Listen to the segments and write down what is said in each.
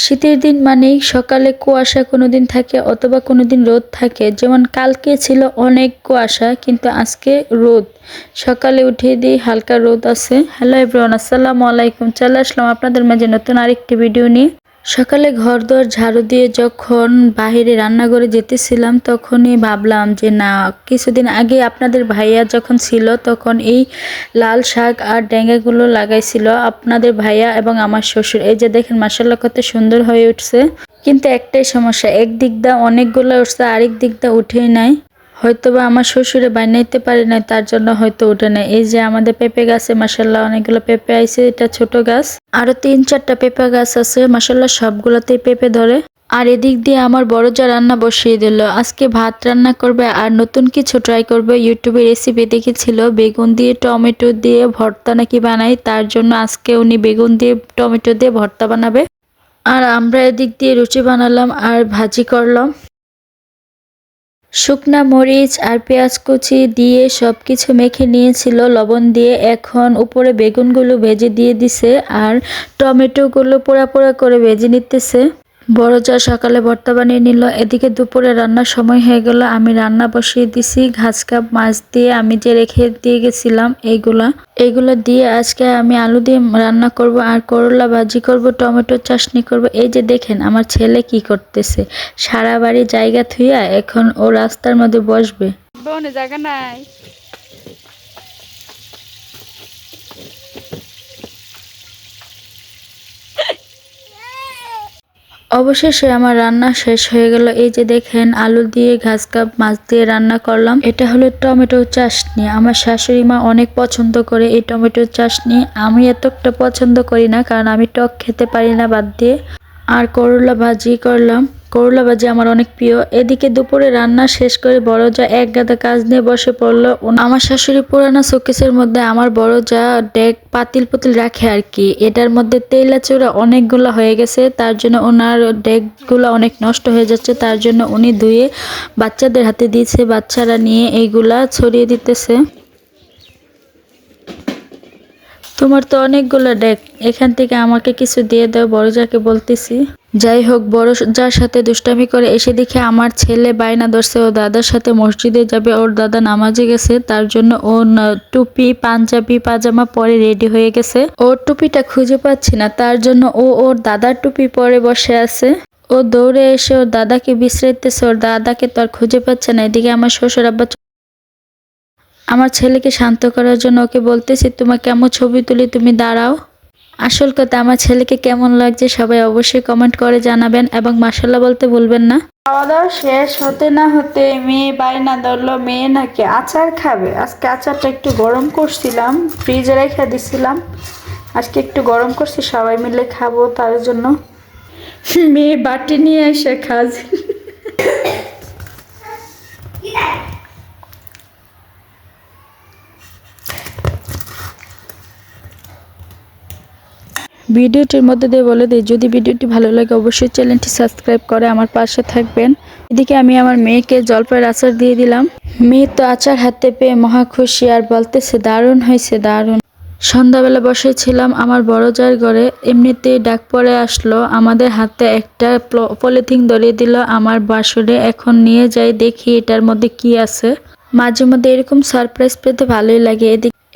শীতের দিন মানেই সকালে কুয়াশা কোনোদিন থাকে অথবা কোনোদিন রোদ থাকে। যেমন কালকে ছিল অনেক কুয়াশা কিন্তু আজকে রোদ। সকালে উঠে দিয়ে হালকা রোদ আছে। হ্যালো এভরিওয়ান, আসসালামু আলাইকুম। চলে আসলাম আপনাদের মাঝে নতুন আরেকটি ভিডিও নিয়ে। সকালে ঘরদোর ঝাড়ু দিয়ে যখন বাহিরে রান্নাঘরে যেতেছিলাম তখনই ভাবলাম যে না, কিছুদিন আগে আপনাদের ভাইয়া যখন ছিল তখন এই লাল শাক আর ডেঙ্গাগুলো লাগাইছিল আপনাদের ভাইয়া এবং আমার শ্বশুর। এই যে দেখেন মাশাআল্লাহ কত সুন্দর হয়ে উঠছে। কিন্তু একটাই সমস্যা, একদিক দা অনেকগুলো উঠছে, আরেক দিক দা উঠেই নাই। হয়তোবা আমার শ্বশুরে বানাইতে পারে নাই, তার জন্য হয়তো উঠে নাই। এই যে আমাদের পেঁপে গাছে মাশাআল্লাহ অনেকগুলো পেঁপে আইছে, এটা ছোট গাছ। আরো 3-4টা পেঁপে গাছ আছে, মাশাআল্লাহ সবগুলোতেই পেঁপে ধরে। আর এদিক দিয়ে আমার বড় যা রান্না বসিয়ে দিল, আজকে ভাত রান্না করবে আর নতুন কিছু ট্রাই করবে। ইউটিউবে রেসিপি দেখেছিল বেগুন দিয়ে টমেটো দিয়ে ভর্তা নাকি বানাই, তার জন্য আজকে উনি বেগুন দিয়ে টমেটো দিয়ে ভর্তা বানাবে। আর আমরা এদিক দিয়ে রুটি বানালাম আর ভাজি করলাম। শুকনা মরিচ আর পেঁয়াজ কুচি দিয়ে সবকিছু মেখে নিয়েছিল লবণ দিয়ে। এখন উপরে বেগুনগুলো ভেজে দিয়ে দিছে আর টমেটোগুলো পোড়া পোড়া করে ভেজে নিতেছে। বড় যা সকালে ভর্তা বানিয়ে নিল। এদিকে দুপুরে রান্নার সময় হয়ে গেল, আমি রান্না বসিয়ে দিছি। ঘাস কাপ মাছ দিয়ে আমি যে রেখে দিয়ে গেছিলাম এইগুলো দিয়ে আজকে আমি আলু দিয়ে রান্না করব আর করলা ভাজি করব, টমেটো চাটনি করব। এই যে দেখেন আমার ছেলে কি করতেছে, সারা বাড়ি জায়গা থুইয়া এখন ও রাস্তার মধ্যে বসবে। বনে জায়গা নাই। অবশেষে আমার রান্না শেষ হয়ে গেল। এই যে দেখেন আলু দিয়ে ঘাস কাপ মাছ দিয়ে রান্না করলাম। এটা হলো টমেটো চাটনি। আমার শাশুড়ি মা অনেক পছন্দ করে এই টমেটো চাটনি। আমি এতটা পছন্দ করি না, কারণ আমি টক খেতে পারি না বাদ দিয়ে। আর করলা ভাজি করলাম, করলা ভাজি আমার অনেক প্রিয়। এদিকে দুপুরে রান্না শেষ করে বড় যা এক গাদা কাজ নিয়ে বসে পড়লো। আমার শাশুড়ি পুরানা শোকেসের মধ্যে আমার বড় যা ডেক পাতিল পুতিল রাখে আর কি, এটার মধ্যে তেলা চূড়া অনেকগুলো হয়ে গেছে, তার জন্য ওনার ডেকগুলো অনেক নষ্ট হয়ে যাচ্ছে। তার জন্য উনি ধুয়ে বাচ্চাদের হাতে দিয়েছে, বাচ্চারা নিয়ে এইগুলা ছড়িয়ে দিতেছে। তোমার তো অনেকগুলো ডেক, এখান থেকে আমাকে কিছু দিয়ে দাও, বড় যাকে বলতেছি। যাই হোক, বড় যার সাথে দুষ্টামি করে এসে দেখে আমার ছেলে বায়না ধরছে ও দাদার সাথে মসজিদে যাবে। ওর দাদা নামাজে গেছে, তার জন্য ও টুপি পাঞ্জাবি পাজামা পরে রেডি হয়ে গেছে। ওর টুপিটা খুঁজে পাচ্ছি না, তার জন্য ও ওর দাদার টুপি পরে বসে আছে। ও দৌড়ে এসে ওর দাদাকে বিশ্রাইতেছে, ওর দাদাকে তো আর খুঁজে পাচ্ছে না। এদিকে আমার শ্বশুর আব্বা আমার ছেলেকে শান্ত করার জন্য ওকে বলতেছি তোমার কেমন ছবি তুলি, তুমি দাঁড়াও। আসল কথা, আমার ছেলেকে কেমন লাগছে সবাই অবশ্যই কমেন্ট করে জানাবেন এবং মাশাআল্লাহ বলতে ভুলবেন না। খাওয়া দাওয়া শেষ হতে না হতে মেয়ে বায়না ধরলো, মেয়ে নাকি আচার খাবে। আজকে আচারটা একটু গরম করছিলাম, ফ্রিজে রেখে দিছিলাম, আজকে একটু গরম করছি সবাই মিলে খাবো, তার জন্য মেয়ে বাটি নিয়ে এসে খাজ। ভিডিওটির মধ্যে দিয়ে বলে দিই, যদি ভিডিওটি ভালো লাগে অবশ্যই চ্যানেলটি সাবস্ক্রাইব করে আমার পাশে থাকবেন। এদিকে আমি আমার মেয়েকে জলপাইয়ের আচার দিয়ে দিলাম। মেয়ে তো আচার হাতে পেয়ে মহা খুশি আর বলতেছে দারুণ হয়েছে, দারুণ। সন্ধ্যাবেলা বসেছিলাম আমার বড় জায়ের ঘরে, এমনিতেই ডাক পড়ে আসলো। আমাদের হাতে একটা পলিথিন ধরিয়ে দিল আমার বাসরে। এখন নিয়ে যাই দেখি এটার মধ্যে কি আছে। মাঝে মধ্যে এরকম সারপ্রাইজ পেতে ভালোই লাগে।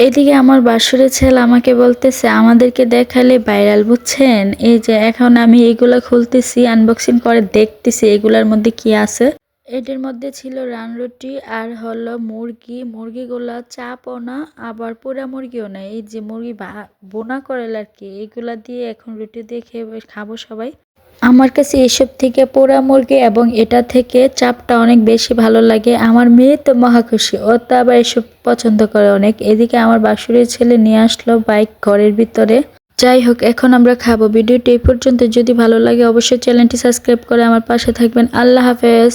এদিকে আমার বাসুরের ছেলে আমাকে বলতেছে আমাদেরকে দেখালে ভাইরাল, বুঝছেন। এই যে এখন আমি এগুলা খুলতেছি, আনবক্সিং করে দেখতেছি এগুলার মধ্যে কি আছে। এটার মধ্যে ছিল রানরুটি আর হলো মুরগিগুলা চাপও না আবার পোড়া মুরগিও না, এই যে মুরগি বোনা করেল আর কি, এগুলা দিয়ে এখন রুটি দিয়ে খাবো সবাই। আমার কাছে এসব থেকে পোড়া মুরগি এবং এটা থেকে চাপটা অনেক বেশি ভালো লাগে। আমার মেয়ে তো মহা খুশি, ও তো আবার এসব পছন্দ করে অনেক। এদিকে আমার বাসুরের ছেলে নিয়ে আসলো বাইক ঘরের ভিতরে। যাই হোক, এখন আমরা খাবো। ভিডিওটি এই পর্যন্ত, যদি ভালো লাগে অবশ্যই চ্যানেলটি সাবস্ক্রাইব করে আমার পাশে থাকবেন। আল্লাহ হাফেজ।